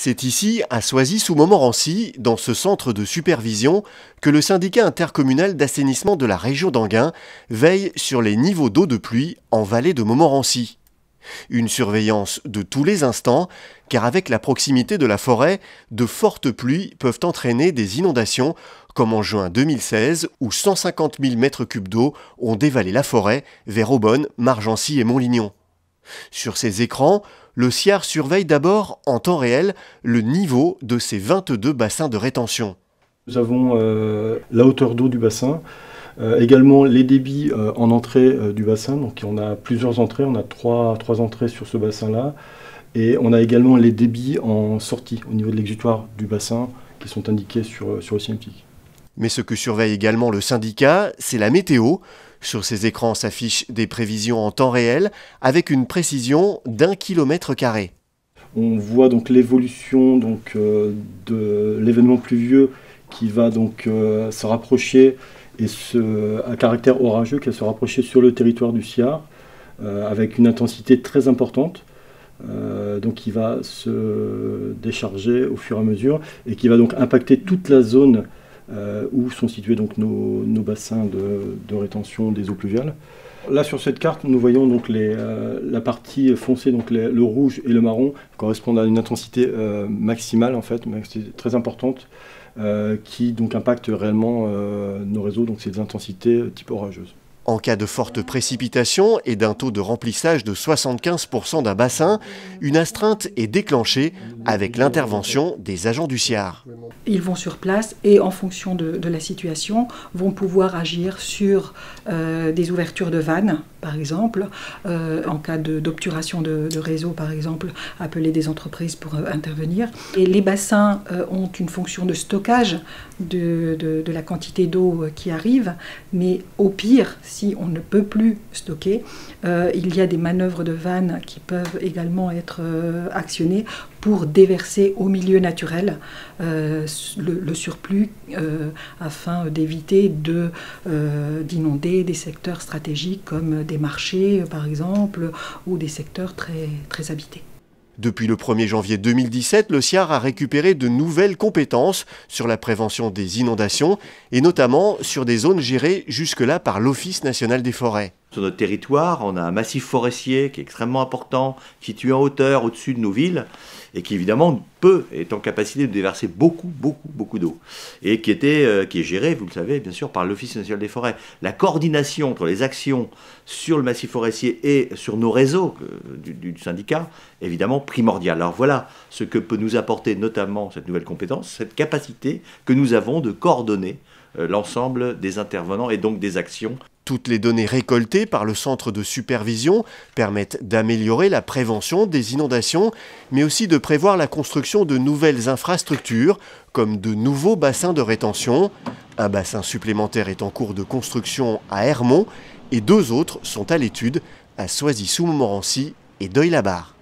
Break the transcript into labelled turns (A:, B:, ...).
A: C'est ici, à Soisy-sous-Montmorency, dans ce centre de supervision, que le syndicat intercommunal d'assainissement de la région d'Enghien veille sur les niveaux d'eau de pluie en vallée de Montmorency. Une surveillance de tous les instants, car avec la proximité de la forêt, de fortes pluies peuvent entraîner des inondations, comme en juin 2016, où 150 000 mètres cubes d'eau ont dévalé la forêt vers Aubonne, Margency et Montlignon. Sur ces écrans, le SIAR surveille d'abord en temps réel le niveau de ces 22 bassins de rétention.
B: Nous avons la hauteur d'eau du bassin, également les débits en entrée du bassin. Donc on a plusieurs entrées, on a trois entrées sur ce bassin-là. Et on a également les débits en sortie au niveau de l'exutoire du bassin qui sont indiqués sur le cinématique.
A: Mais ce que surveille également le syndicat, c'est la météo. Sur ces écrans s'affichent des prévisions en temps réel avec une précision d'1 km².
B: On voit donc l'évolution de l'événement pluvieux qui va donc se rapprocher et à caractère orageux, qui va se rapprocher sur le territoire du SIAR avec une intensité très importante. Donc qui va se décharger au fur et à mesure et qui va donc impacter toute la zone où sont situés donc nos bassins de rétention des eaux pluviales. Là sur cette carte, nous voyons donc la partie foncée, donc le rouge et le marron correspondent à une intensité maximale en fait, très importante, qui donc impacte réellement nos réseaux, donc c'est des intensités type orageuse.
A: En cas de forte précipitation et d'un taux de remplissage de 75% d'un bassin, une astreinte est déclenchée avec l'intervention des agents du SIAR.
C: Ils vont sur place et en fonction de la situation vont pouvoir agir sur des ouvertures de vannes, par exemple, en cas d'obturation de réseau, par exemple, appeler des entreprises pour intervenir. Et les bassins ont une fonction de stockage de la quantité d'eau qui arrive, mais au pire, si on ne peut plus stocker, il y a des manœuvres de vannes qui peuvent également être actionnées pour déverser au milieu naturel le surplus afin d'éviter d'inonder des secteurs stratégiques comme des marchés par exemple ou des secteurs très habités.
A: Depuis le 1er janvier 2017, le SIAR a récupéré de nouvelles compétences sur la prévention des inondations et notamment sur des zones gérées jusque-là par l'Office national des forêts.
D: Sur notre territoire, on a un massif forestier qui est extrêmement important, situé en hauteur au-dessus de nos villes et qui évidemment est en capacité de déverser beaucoup d'eau et qui est géré, vous le savez, bien sûr, par l'Office national des forêts. La coordination entre les actions sur le massif forestier et sur nos réseaux du syndicat est évidemment primordiale. Alors voilà ce que peut nous apporter notamment cette nouvelle compétence, cette capacité que nous avons de coordonner l'ensemble des intervenants et donc des actions.
A: Toutes les données récoltées par le centre de supervision permettent d'améliorer la prévention des inondations, mais aussi de prévoir la construction de nouvelles infrastructures, comme de nouveaux bassins de rétention. Un bassin supplémentaire est en cours de construction à Hermont et 2 autres sont à l'étude à Soisy-sous-Montmorency et Deuil-la-Barre.